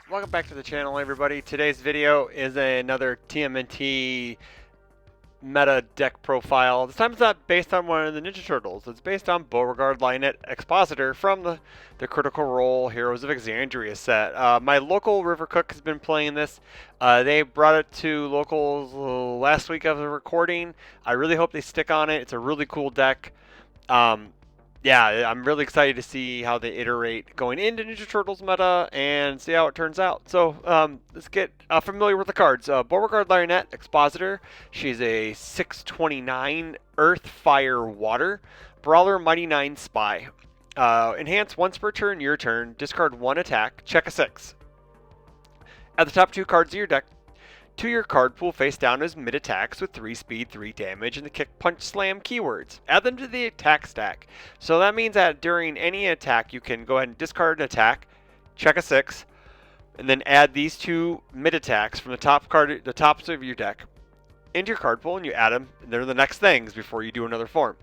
Welcome back to the channel, everybody. Today's video is another TMNT meta deck profile. This time it's not based on one of the Ninja Turtles. It's based on Beauregard, Lionette, Expositor from the Critical Role Heroes of Exandria set. My local River Cook has been playing this. They brought it to locals last week of the recording. I really hope they stick on it. It's a really cool deck. Yeah, I'm really excited to see how they iterate going into Ninja Turtles meta and see how it turns out. So let's get familiar with the cards. Beauregard Lionette, Expositor. She's a 629 Earth, Fire, Water. Brawler, Mighty 9 Spy. Enhance once per turn, your turn. Discard one attack. Check a 6. Add the top 2 cards of your deck to your card pool face down as mid attacks with 3 speed, 3 damage, and the kick, punch, slam keywords. Add them to the attack stack. So that means that during any attack, you can go ahead and discard an attack, check a 6, and then add these 2 mid attacks from the tops of your deck into your card pool, and you add them. And they're the next things before you do another form.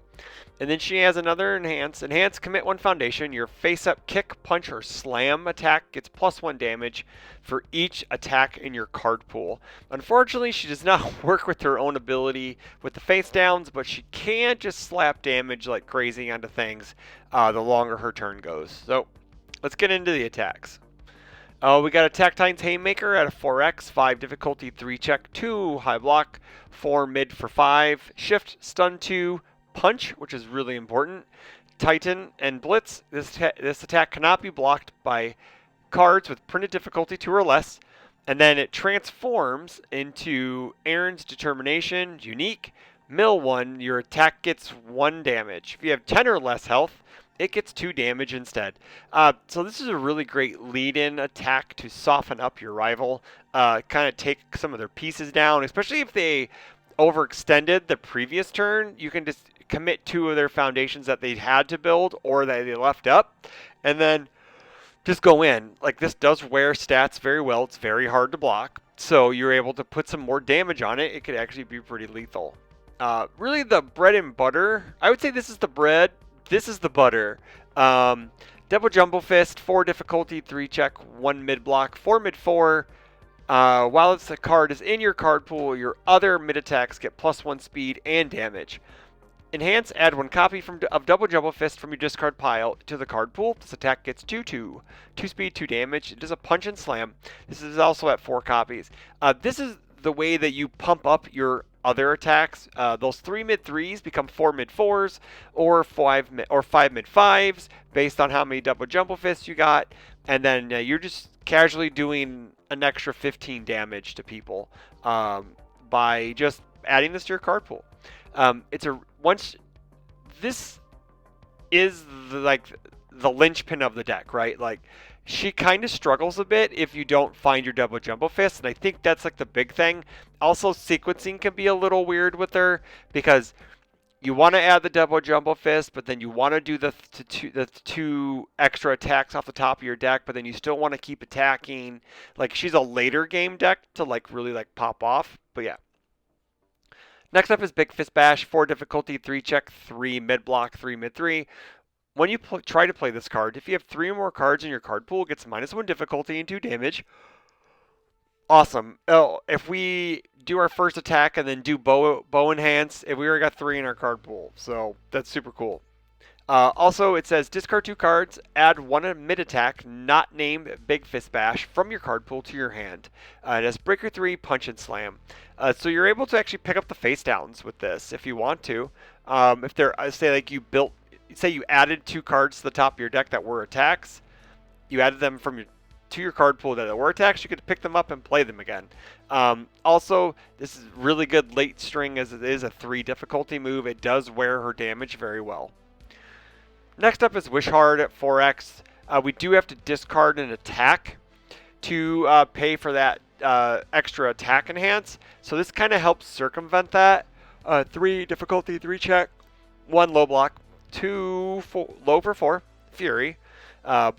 And then she has another enhance. Enhance, commit 1 foundation. Your face-up kick, punch, or slam attack gets +1 damage for each attack in your card pool. Unfortunately, she does not work with her own ability with the face downs, but she can just slap damage like crazy onto things the longer her turn goes. So let's get into the attacks. We got Attack Titan's Haymaker at a 4x, 5 difficulty, 3 check, 2 high block, 4 mid for 5, shift, stun 2, punch, which is really important, Titan, and Blitz. This attack cannot be blocked by cards with printed difficulty 2 or less, and then it transforms into Aaron's Determination, unique, mill 1, your attack gets 1 damage. If you have 10 or less health, it gets 2 damage instead. So this is a really great lead-in attack to soften up your rival, kind of take some of their pieces down, especially if they overextended the previous turn. You can just commit 2 of their foundations that they had to build or that they left up, and then just go in. Like, this does wear stats very well. It's very hard to block, so you're able to put some more damage on it. It could actually be pretty lethal. Really the bread and butter, I would say this is the bread, this is the butter. Double Jumbo Fist, 4 difficulty, 3 check, 1 mid block, 4 mid 4. While the card is in your card pool, your other mid attacks get +1 speed and damage. Enhance, add 1 copy of Double Jumbo Fist from your discard pile to the card pool. This attack gets 2/2, 2 speed, 2 damage. It does a punch and slam. This is also at 4 copies. This is the way that you pump up your other attacks. Those 3 mid 3s become 4 mid 4s or 5 mid 5s based on how many Double Jumbo Fists you got, and then you're just casually doing an extra 15 damage to people by just adding this to your card pool. This is the linchpin of the deck, right? Like, she kind of struggles a bit if you don't find your Double Jumbo Fist, and I think that's like the big thing. Also, sequencing can be a little weird with her because you want to add the Double Jumbo Fist, but then you want to do the 2 extra attacks off the top of your deck, but then you still want to keep attacking. Like, she's a later game deck to really pop off, but yeah. Next up is Big Fist Bash, 4 difficulty, 3 check, 3 mid block, 3 mid 3. When you try to play this card, if you have 3 or more cards in your card pool, it gets -1 difficulty and 2 damage. Awesome. Oh, if we do our first attack and then do bow enhance, we already got 3 in our card pool, so that's super cool. Also, it says discard 2 cards, add 1 mid attack not named Big Fist Bash from your card pool to your hand. It has Breaker 3, Punch, and Slam. So you're able to actually pick up the face downs with this if you want to. If they're, say you added 2 cards to the top of your deck that were attacks, you added them to your card pool that were attacks, you could pick them up and play them again. Also, this is really good late string as it is a 3 difficulty move. It does wear her damage very well. Next up is Wish Hard at 4x. We do have to discard an attack to pay for that extra attack enhance. So this kind of helps circumvent that. 3 difficulty, 3 check, 1 low block, 2 low for 4, Fury.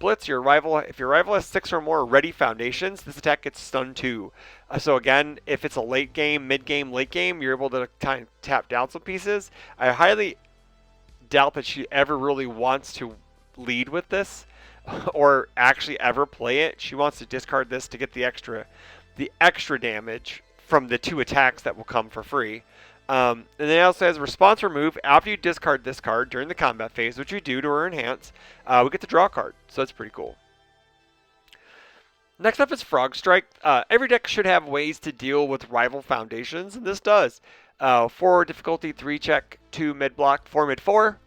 Blitz, if your rival has 6 or more ready foundations, this attack gets stun 2. So again, if it's a late game, mid game, late game, you're able to kind of tap down some pieces. I highly doubt that she ever really wants to lead with this. or actually ever play it, she wants to discard this to get the extra damage from the 2 attacks that will come for free. And then it also has response remove after you discard this card during the combat phase, which you do to her enhance. We get to draw a card, so that's pretty cool. Next up is Frog Strike. Every deck should have ways to deal with rival foundations, and this does. 4 difficulty, 3 check, 2 mid block, 4 mid 4.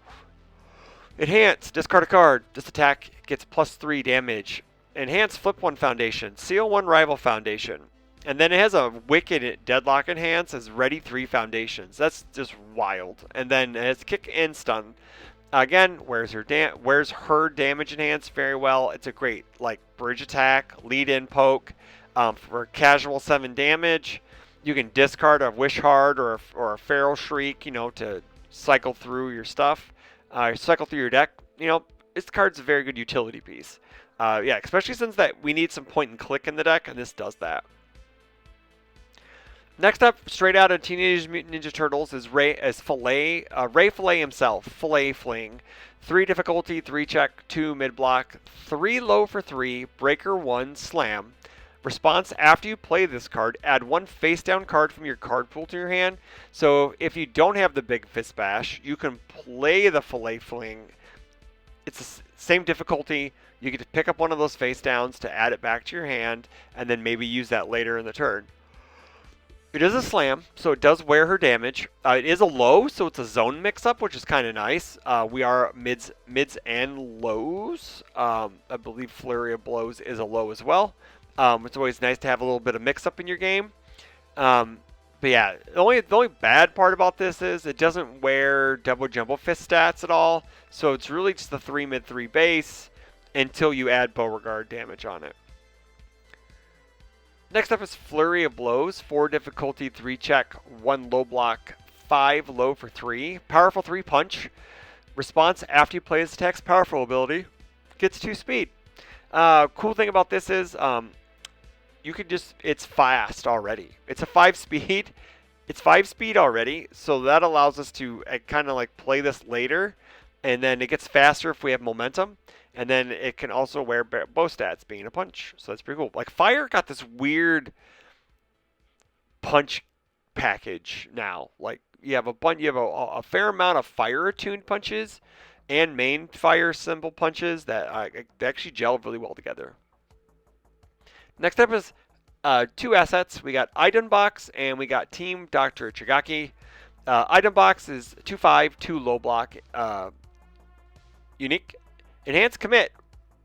Enhance, discard a card. This attack gets +3 damage. Enhance, flip 1 foundation. Seal 1 rival foundation. And then it has a Wicked Deadlock Enhance as ready 3 foundations. That's just wild. And then it has Kick and Stun. Again, where's her damage enhanced very well. It's a great like bridge attack, lead in poke for casual 7 damage. You can discard a Wish Heart or a Feral Shriek, to cycle through your stuff, cycle through your deck. This card's a very good utility piece. Yeah, especially since that we need some point and click in the deck, and this does that. Next up, straight out of Teenage Mutant Ninja Turtles, is Ray Fillet himself, Fillet Fling. 3 difficulty, 3 check, 2 mid block, 3 low for 3, breaker 1, slam. Response, after you play this card, add 1 face down card from your card pool to your hand. So if you don't have the Big Fist Bash, you can play the Fillet Fling. It's the same difficulty. You get to pick up one of those face downs to add it back to your hand, and then maybe use that later in the turn. It is a slam, so it does wear her damage. It is a low, so it's a zone mix-up, which is kind of nice. We are mids and lows. I believe Flurry of Blows is a low as well. It's always nice to have a little bit of mix-up in your game. But yeah, the only bad part about this is it doesn't wear double jumbo fist stats at all. So it's really just the 3 mid 3 base until you add Beauregard damage on it. Next up is Flurry of Blows. 4 difficulty, 3 check, 1 low block, 5 low for 3. Powerful 3 punch. Response, after you play this attack's powerful ability, gets 2 speed. Cool thing about this is you can it's fast already. It's a 5 speed. It's 5 speed already, so that allows us to kind of like play this later, and then it gets faster if we have momentum. And then it can also wear bow stats, being a punch. So that's pretty cool. Like Fire got this weird punch package now. Like you have a fair amount of fire attuned punches and main fire symbol punches that they actually gel really well together. Next up is 2 assets. We got Item Box and we got Team Dr. Chigaki. Item Box is 2/5, 2 low block, unique. Enhance Commit.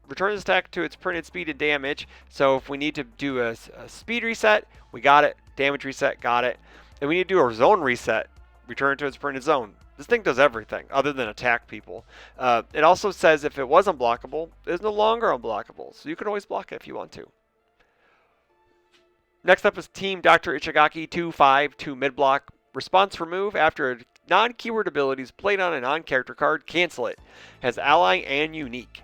Return this attack to its printed speed and damage. So if we need to do a speed reset, we got it. Damage reset, got it. And we need to do a zone reset. Return to its printed zone. This thing does everything other than attack people. It also says if it was unblockable, it's no longer unblockable. So you can always block it if you want to. Next up is Team Dr. Ichigaki 2/5, 2 mid block. Response remove after non-keyword abilities played on a non-character card, cancel it. Has ally and unique.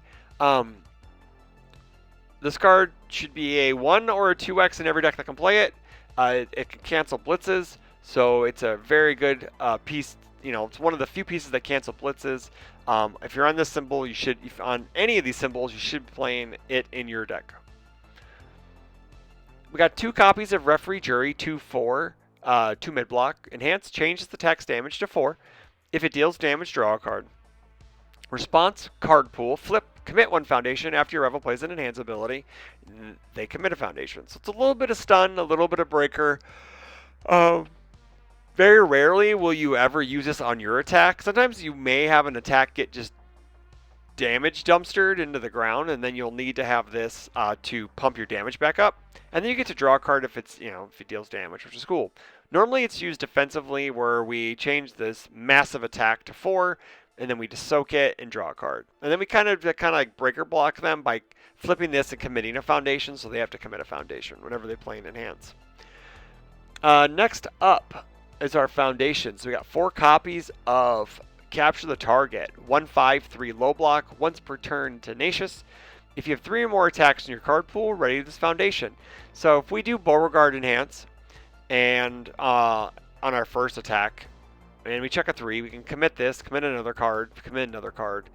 This card should be a 1 or a 2x in every deck that can play it. It can cancel blitzes, so it's a very good piece. It's one of the few pieces that cancel blitzes. If you're on this symbol, if on any of these symbols, you should be playing it in your deck. We got 2 copies of Referee Jury 2/4. 2 mid block. Enhance changes the attack's damage to 4. If it deals damage, draw a card. Response, card pool. Flip, commit 1 foundation after your rival plays an enhance ability. They commit a foundation. So it's a little bit of stun, a little bit of breaker. Very rarely will you ever use this on your attack. Sometimes you may have an attack get just damage dumpstered into the ground, and then you'll need to have this to pump your damage back up. And then you get to draw a card if it's, if it deals damage, which is cool. Normally it's used defensively where we change this massive attack to 4, and then we just soak it and draw a card. And then we kind of like breaker block them by flipping this and committing a foundation, so they have to commit a foundation whenever they play an enhance. Next up is our foundations. So we got 4 copies of Capture the Target. 1/5, 3 low block, once per turn Tenacious. If you have 3 or more attacks in your card pool, ready this foundation. So if we do Beauregard Enhance, and on our first attack, and we check a 3, we can commit this, commit another card, commit another card.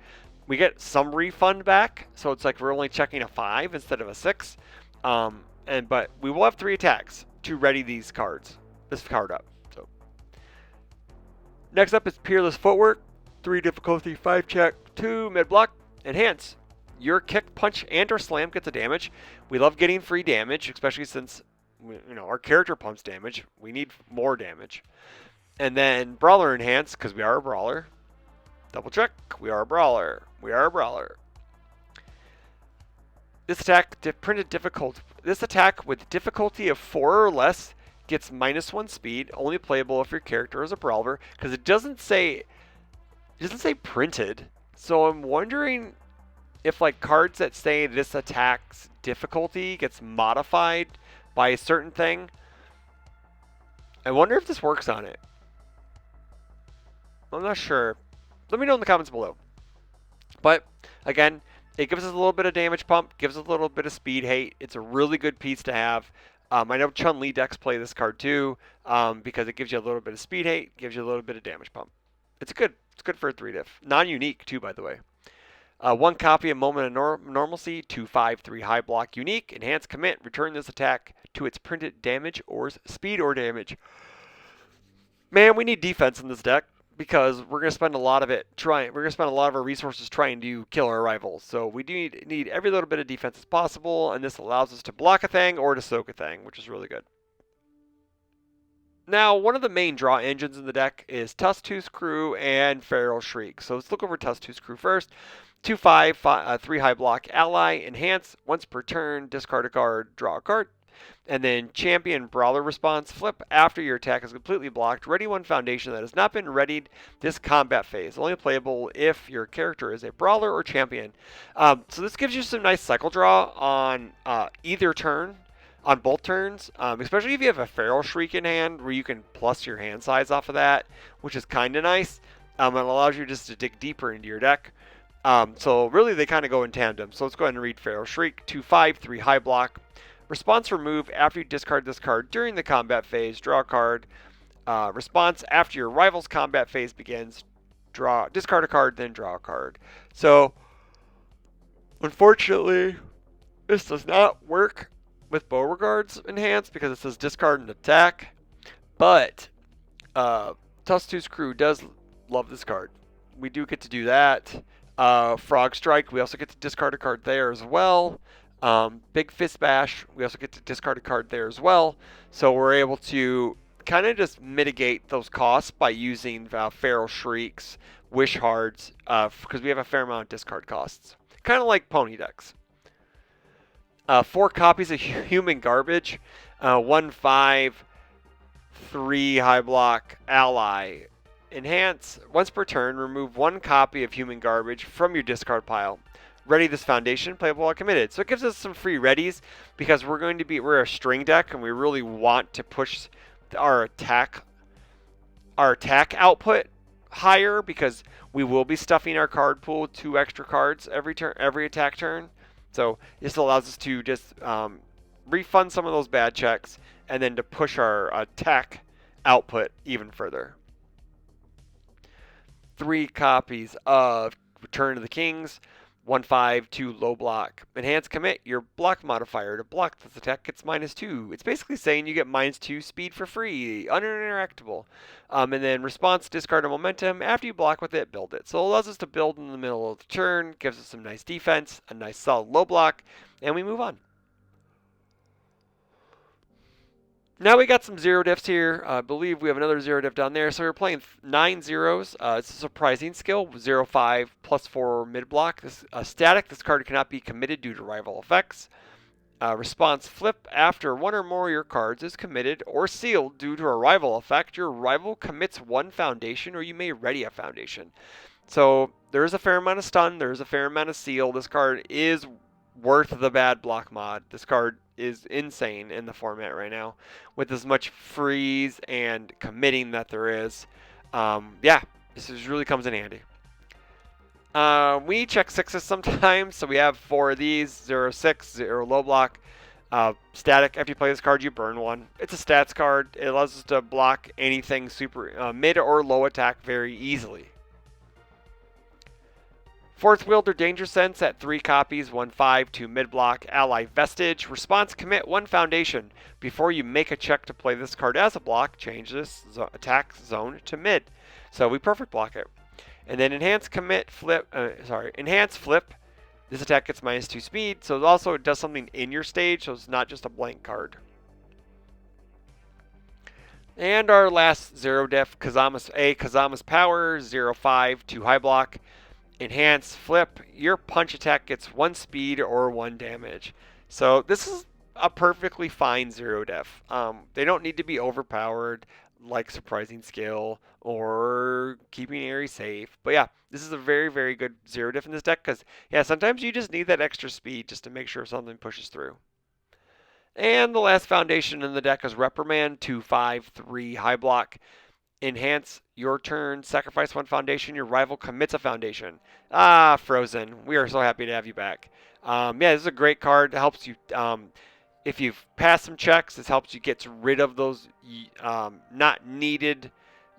we get some refund back, so it's like we're only checking a 5 instead of a 6. But we will have 3 attacks to ready these cards, this card up. So next up is Peerless Footwork, 3 difficulty, 5 check, 2 mid block, enhance. Your kick, punch, and or slam gets a damage. We love getting free damage, especially since our character pumps damage. We need more damage. And then Brawler enhance, because we are a brawler. Double check, we are a brawler. We are a brawler. This attack This attack with difficulty of 4 or less gets -1 speed, only playable if your character is a brawler, because it doesn't say printed. So I'm wondering if like cards that say this attack's difficulty gets modified by a certain thing. I wonder if this works on it. I'm not sure. Let me know in the comments below. But again, it gives us a little bit of damage pump, gives us a little bit of speed hate. It's a really good piece to have. I know Chun-Li decks play this card too, because it gives you a little bit of speed hate, gives you a little bit of damage pump. It's good for a 3 diff. Non-unique too, by the way. 1 copy of Moment of Normalcy, 2/5, 3 high block, unique, enhance, commit, return this attack to its printed damage or speed or damage. Man, we need defense in this deck because we're going to spend a lot of our resources trying to kill our rivals. So we do need every little bit of defense as possible, and this allows us to block a thing or to soak a thing, which is really good. Now, one of the main draw engines in the deck is Tusk-Tooth Crew and Feral Shriek. So let's look over Tusk-Tooth Crew first. 2/5, 3 high block, ally, enhance. Once per turn, discard a card, draw a card. And then Champion Brawler response, flip after your attack is completely blocked. Ready 1 foundation that has not been readied this combat phase. Only playable if your character is a Brawler or Champion. So this gives you some nice cycle draw on either turn. On both turns, especially if you have a Feral Shriek in hand where you can plus your hand size off of that, which is kind of nice. It allows you just to dig deeper into your deck. So really they kind of go in tandem. So let's go ahead and read Feral Shriek. 2/5, 3 high block. Response remove after you discard this card during the combat phase. Draw a card. Response after your rival's combat phase begins. Discard a card, then draw a card. So unfortunately, this does not work with Beauregard's enhance because it says discard and attack. But Tusk-Tooth Crew does love this card. We do get to do that. Frog Strike, we also get to discard a card there as well. Big Fist Bash, we also get to discard a card there as well. So we're able to kind of just mitigate those costs by using Feral Shrieks, Wish Hards, because we have a fair amount of discard costs. Kind of like pony decks. 4 copies of Human Garbage, 1/5, 3 high block, ally. Enhance, once per turn, remove 1 copy of Human Garbage from your discard pile. Ready this foundation, playable while committed. So it gives us some free readies because we're a string deck and we really want to push our attack output higher because we will be stuffing our card pool with 2 extra cards every attack turn. So this allows us to just refund some of those bad checks and then to push our attack output even further. 3 copies of Return of the Kings, 1/5, 2 low block. Enhance, commit your block modifier to block this attack gets -2. It's basically saying you get -2 speed for free, uninteractable. And then response, discard a momentum. After you block with it, build it. So it allows us to build in the middle of the turn, gives us some nice defense, a nice solid low block, and we move on. Now we got some 0 diffs here. I believe we have another 0 diff down there. So we're playing 9 zeros. It's a surprising skill. 0/5 +4 mid block. This static. This card cannot be committed due to rival effects. Response, flip after 1 or more of your cards is committed or sealed due to a rival effect. Your rival commits 1 foundation or you may ready a foundation. So there is a fair amount of stun. There is a fair amount of seal. This card is worth the bad block mod. This card is insane in the format right now with as much freeze and committing that there is. Yeah, this really comes in handy. We check 6s sometimes, so we have 4 of these. 0/6, 0 low block. Static, after you play this card, you burn 1. It's a stats card. It allows us to block anything super mid or low attack very easily. Fourth Wielder Danger Sense at 3 copies, 1/5, 2 mid block, ally Vestige. Response commit 1 foundation. Before you make a check to play this card as a block, change this attack zone to mid. So we perfect block it. And then enhance flip. This attack gets -2 speed, so also it does something in your stage, so it's not just a blank card. And our last 0 def, Kazama's Power, 0/5, 2 high block. Enhance flip, your punch attack gets 1 speed or 1 damage. So this is a perfectly fine 0 def. They don't need to be overpowered like Surprising Skill or Keeping Airy safe. But yeah, this is a very, very good 0 def in this deck because, yeah, sometimes you just need that extra speed just to make sure something pushes through. And the last foundation in the deck is Reprimand, 2/5, 3 high block. Enhance your turn, sacrifice 1 foundation, your rival commits a foundation. Ah, Frozen, we are so happy to have you back. Yeah, this is a great card. It helps you, if you've passed some checks, this helps you get rid of those not needed,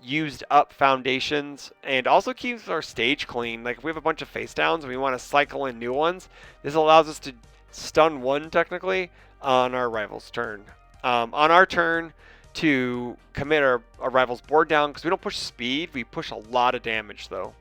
used up foundations, and also keeps our stage clean. Like if we have a bunch of face downs and we want to cycle in new ones, this allows us to stun 1 technically on our rival's turn. On our turn, to commit our rival's board down, because we don't push speed, we push a lot of damage though.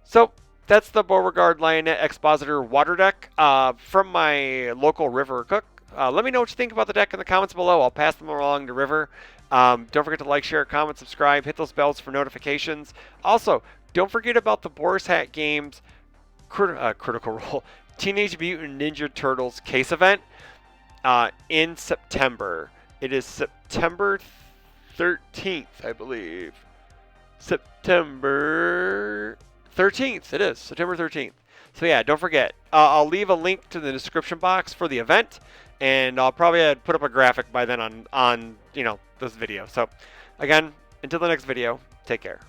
So that's the Beauregard Lionette Expositor Water deck from my local River Cook. Let me know what you think about the deck in the comments below. I'll pass them along to River. Don't forget to like, share, comment, subscribe, hit those bells for notifications. Also, don't forget about the Boar's Hat Games Critical Role Teenage Mutant Ninja Turtles case event in September. It is September 13th, I believe. September 13th, it is. September 13th. So yeah, don't forget. I'll leave a link to the description box for the event, and I'll probably put up a graphic by then on this video. So again, until the next video, take care.